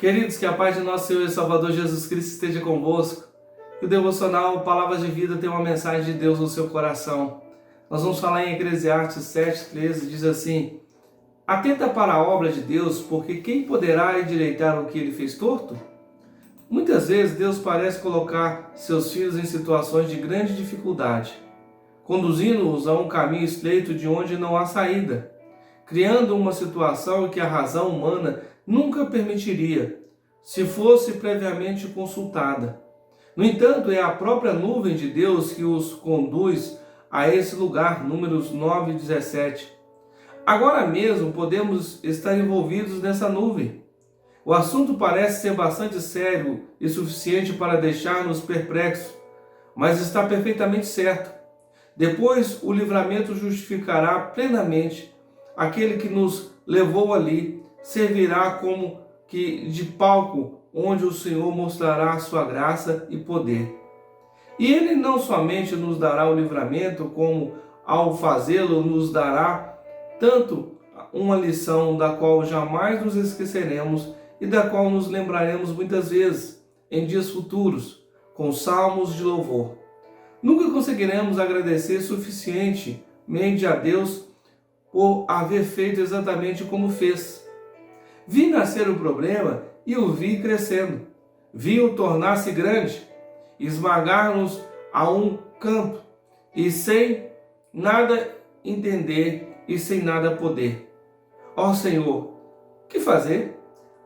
Queridos, que a paz de nosso Senhor e Salvador Jesus Cristo esteja convosco. Que o devocional Palavras de Vida tem uma mensagem de Deus no seu coração. Nós vamos falar em Eclesiastes 7,13, diz assim: Atenta para a obra de Deus, porque quem poderá endireitar o que ele fez torto? Muitas vezes Deus parece colocar seus filhos em situações de grande dificuldade, conduzindo-os a um caminho estreito de onde não há saída, criando uma situação que a razão humana nunca permitiria, se fosse previamente consultada. No entanto, é a própria nuvem de Deus que os conduz a esse lugar, Números 9:17. Agora mesmo podemos estar envolvidos nessa nuvem. O assunto parece ser bastante sério e suficiente para deixar-nos perplexos, mas está perfeitamente certo. Depois, o livramento justificará plenamente aquele que nos levou ali, servirá como que de palco onde o Senhor mostrará a sua graça e poder. E Ele não somente nos dará o livramento, como ao fazê-lo nos dará tanto uma lição da qual jamais nos esqueceremos e da qual nos lembraremos muitas vezes em dias futuros, com salmos de louvor. Nunca conseguiremos agradecer suficientemente a Deus por haver feito exatamente como fez. Vi nascer o problema e o vi crescendo. Vi-o tornar-se grande, esmagar-nos a um campo, e sem nada entender e sem nada poder. Ó Senhor, que fazer?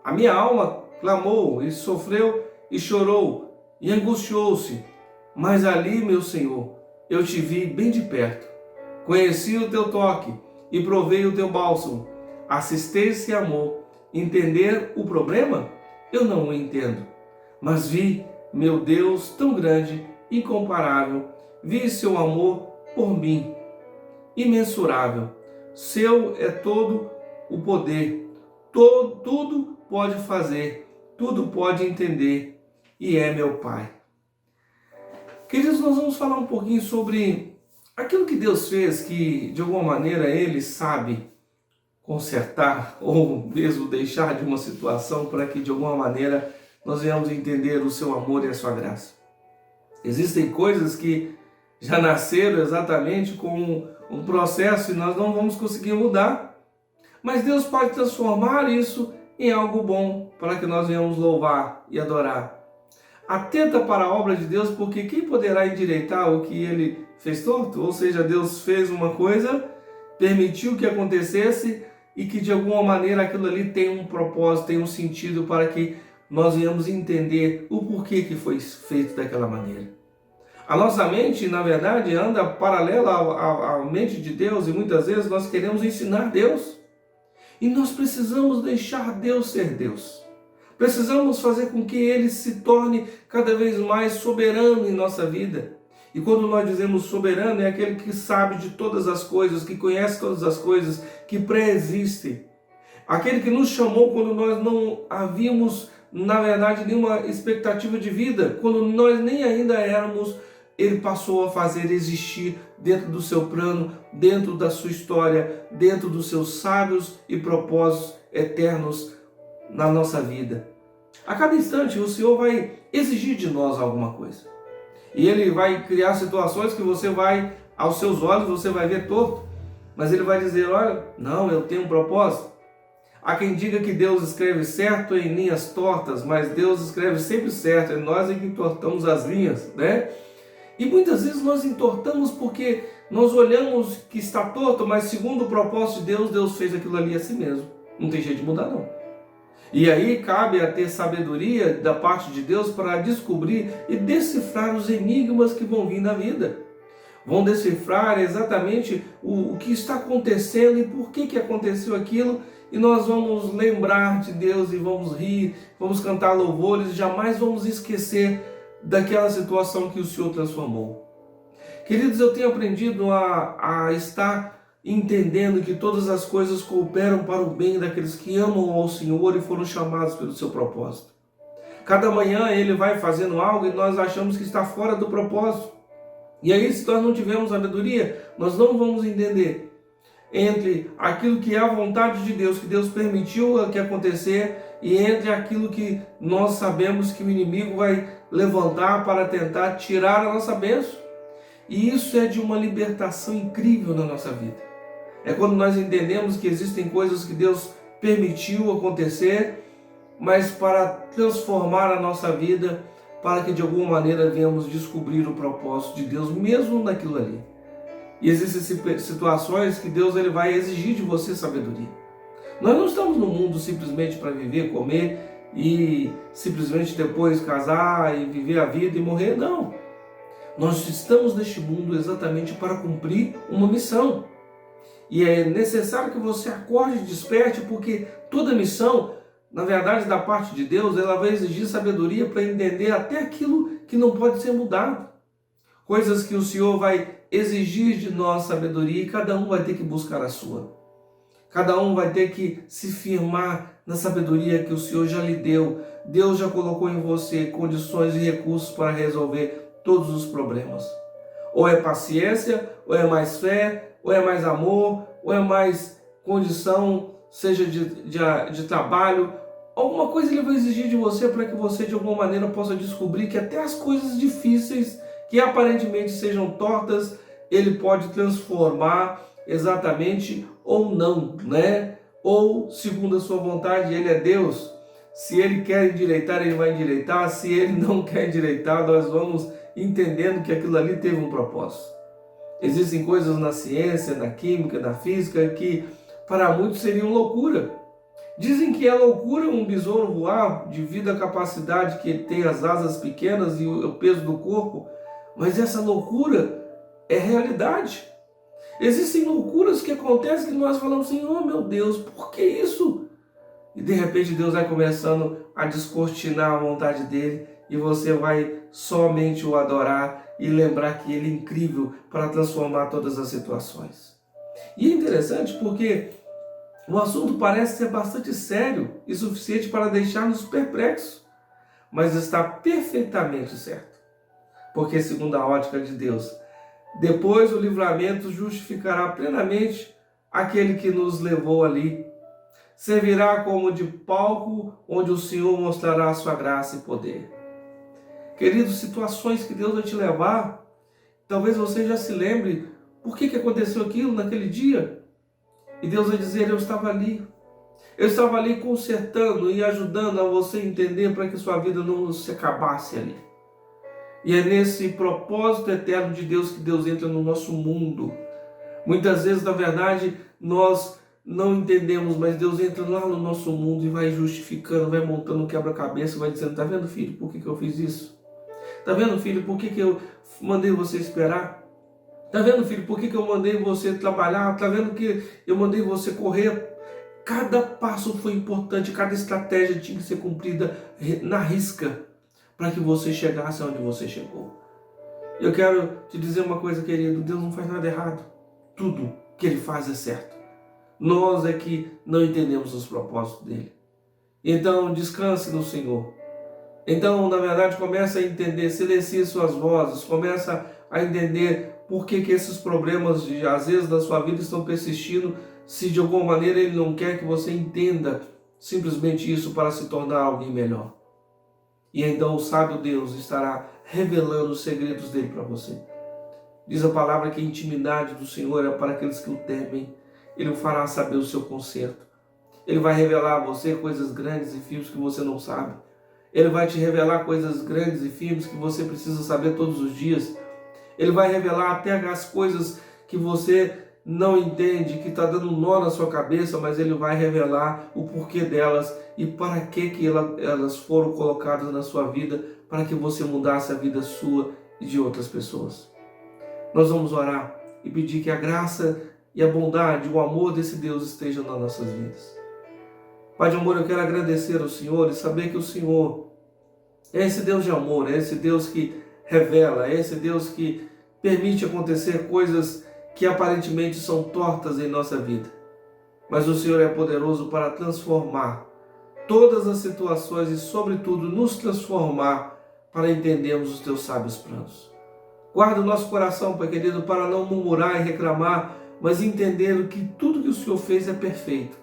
A minha alma clamou e sofreu e chorou e angustiou-se. Mas ali, meu Senhor, eu te vi bem de perto. Conheci o teu toque e provei o teu bálsamo, assistência e amor. Entender o problema? Eu não o entendo. Mas vi, meu Deus, tão grande, incomparável. Vi seu amor por mim, imensurável. Seu é todo o poder. Tudo pode fazer, tudo pode entender, e é meu Pai. Queridos, nós vamos falar um pouquinho sobre aquilo que Deus fez, que de alguma maneira Ele sabe consertar ou mesmo deixar de uma situação para que de alguma maneira nós venhamos entender o seu amor e a sua graça. Existem coisas que já nasceram exatamente com um processo e nós não vamos conseguir mudar. Mas Deus pode transformar isso em algo bom para que nós venhamos louvar e adorar. Atenta para a obra de Deus, porque quem poderá endireitar o que ele fez torto? Ou seja, Deus fez uma coisa, permitiu que acontecesse e que de alguma maneira aquilo ali tem um propósito, tem um sentido para que nós venhamos entender o porquê que foi feito daquela maneira. A nossa mente, na verdade, anda paralela à mente de Deus e muitas vezes nós queremos ensinar Deus. E nós precisamos deixar Deus ser Deus. Precisamos fazer com que Ele se torne cada vez mais soberano em nossa vida. E quando nós dizemos soberano, é aquele que sabe de todas as coisas, que conhece todas as coisas, que pré-existem. Aquele que nos chamou quando nós não havíamos, na verdade, nenhuma expectativa de vida. Quando nós nem ainda éramos, Ele passou a fazer existir dentro do seu plano, dentro da sua história, dentro dos seus sábios e propósitos eternos na nossa vida. A cada instante o Senhor vai exigir de nós alguma coisa. E Ele vai criar situações que você vai, aos seus olhos, você vai ver torto. Mas Ele vai dizer, olha, não, eu tenho um propósito. Há quem diga que Deus escreve certo em linhas tortas, mas Deus escreve sempre certo. É nós que entortamos as linhas, né? E muitas vezes nós entortamos porque nós olhamos que está torto, mas segundo o propósito de Deus, Deus fez aquilo ali a si mesmo. Não tem jeito de mudar, não. E aí cabe a ter sabedoria da parte de Deus para descobrir e decifrar os enigmas que vão vir na vida. Vão decifrar exatamente o que está acontecendo e por que aconteceu aquilo. E nós vamos lembrar de Deus e vamos rir, vamos cantar louvores e jamais vamos esquecer daquela situação que o Senhor transformou. Queridos, eu tenho aprendido a estar entendendo que todas as coisas cooperam para o bem daqueles que amam ao Senhor e foram chamados pelo seu propósito. Cada manhã Ele vai fazendo algo e nós achamos que está fora do propósito. E aí, se nós não tivermos sabedoria, nós não vamos entender entre aquilo que é a vontade de Deus, que Deus permitiu que acontecer, e entre aquilo que nós sabemos que o inimigo vai levantar para tentar tirar a nossa bênção. E isso é de uma libertação incrível na nossa vida. É quando nós entendemos que existem coisas que Deus permitiu acontecer, mas para transformar a nossa vida, para que de alguma maneira venhamos descobrir o propósito de Deus, mesmo naquilo ali. E existem situações que Deus ele vai exigir de você sabedoria. Nós não estamos no mundo simplesmente para viver, comer e simplesmente depois casar e viver a vida e morrer, não. Nós estamos neste mundo exatamente para cumprir uma missão. E é necessário que você acorde e desperte, porque toda missão, na verdade, da parte de Deus, ela vai exigir sabedoria para entender até aquilo que não pode ser mudado. Coisas que o Senhor vai exigir de nós sabedoria e cada um vai ter que buscar a sua. Cada um vai ter que se firmar na sabedoria que o Senhor já lhe deu. Deus já colocou em você condições e recursos para resolver todos os problemas. Ou é paciência, ou é mais fé, ou é mais amor, ou é mais condição, seja de trabalho. Alguma coisa ele vai exigir de você para que você de alguma maneira possa descobrir que até as coisas difíceis, que aparentemente sejam tortas, ele pode transformar exatamente ou não, né? Ou segundo a sua vontade, ele é Deus. Se ele quer endireitar, ele vai endireitar. Se ele não quer endireitar, nós vamos entendendo que aquilo ali teve um propósito. Existem coisas na ciência, na química, na física que para muitos seriam loucura. Dizem que é loucura um besouro voar devido à capacidade que ele tem, as asas pequenas e o peso do corpo, mas essa loucura é realidade. Existem loucuras que acontecem que nós falamos assim, oh meu Deus, por que isso? E de repente Deus vai começando a descortinar a vontade dele e você vai somente o adorar e lembrar que ele é incrível para transformar todas as situações. E é interessante porque o assunto parece ser bastante sério e suficiente para deixar-nos perplexos, mas está perfeitamente certo. Porque segundo a ótica de Deus, depois o livramento justificará plenamente aquele que nos levou ali. Servirá como de palco onde o Senhor mostrará a sua graça e poder. Queridos, situações que Deus vai te levar, talvez você já se lembre por que aconteceu aquilo naquele dia. E Deus vai dizer, eu estava ali. Eu estava ali consertando e ajudando a você entender para que sua vida não se acabasse ali. E é nesse propósito eterno de Deus que Deus entra no nosso mundo. Muitas vezes, na verdade, nós não entendemos, mas Deus entra lá no nosso mundo e vai justificando, vai montando um quebra-cabeça, vai dizendo, tá vendo, filho, por que eu fiz isso? Tá vendo, filho, por que eu mandei você esperar? Tá vendo, filho, por que eu mandei você trabalhar? Tá vendo que eu mandei você correr? Cada passo foi importante, cada estratégia tinha que ser cumprida na risca para que você chegasse onde você chegou. Eu quero te dizer uma coisa, querido, Deus não faz nada errado. Tudo que Ele faz é certo. Nós é que não entendemos os propósitos dEle. Então, descanse no Senhor. Então, na verdade, começa a entender, silencie suas vozes, começa a entender por que esses problemas, às vezes, da sua vida estão persistindo, se de alguma maneira Ele não quer que você entenda simplesmente isso para se tornar alguém melhor. E então o sábio Deus estará revelando os segredos dele para você. Diz a palavra que a intimidade do Senhor é para aqueles que o temem. Ele o fará saber o seu conserto. Ele vai revelar a você coisas grandes e firmes que você não sabe. Ele vai te revelar coisas grandes e firmes que você precisa saber todos os dias. Ele vai revelar até as coisas que você não entende, que está dando um nó na sua cabeça, mas Ele vai revelar o porquê delas e para que elas foram colocadas na sua vida, para que você mudasse a vida sua e de outras pessoas. Nós vamos orar e pedir que a graça e a bondade, o amor desse Deus estejam nas nossas vidas. Pai de amor, eu quero agradecer ao Senhor e saber que o Senhor é esse Deus de amor, é esse Deus que revela, é esse Deus que permite acontecer coisas que aparentemente são tortas em nossa vida. Mas o Senhor é poderoso para transformar todas as situações e, sobretudo, nos transformar para entendermos os teus sábios planos. Guarda o nosso coração, Pai querido, para não murmurar e reclamar, mas entender que tudo que o Senhor fez é perfeito.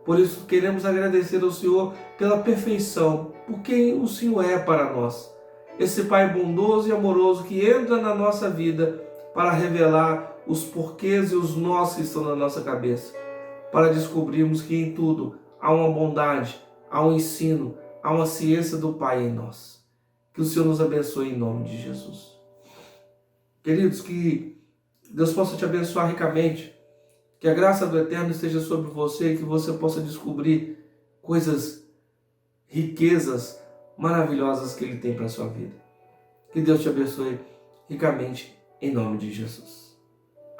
Por isso queremos agradecer ao Senhor pela perfeição, por quem o Senhor é para nós. Esse Pai bondoso e amoroso que entra na nossa vida para revelar os porquês e os nós que estão na nossa cabeça, para descobrirmos que em tudo há uma bondade, há um ensino, há uma ciência do Pai em nós. Que o Senhor nos abençoe em nome de Jesus. Queridos, que Deus possa te abençoar ricamente, que a graça do Eterno esteja sobre você e que você possa descobrir coisas, riquezas maravilhosas que Ele tem para a sua vida. Que Deus te abençoe ricamente em nome de Jesus.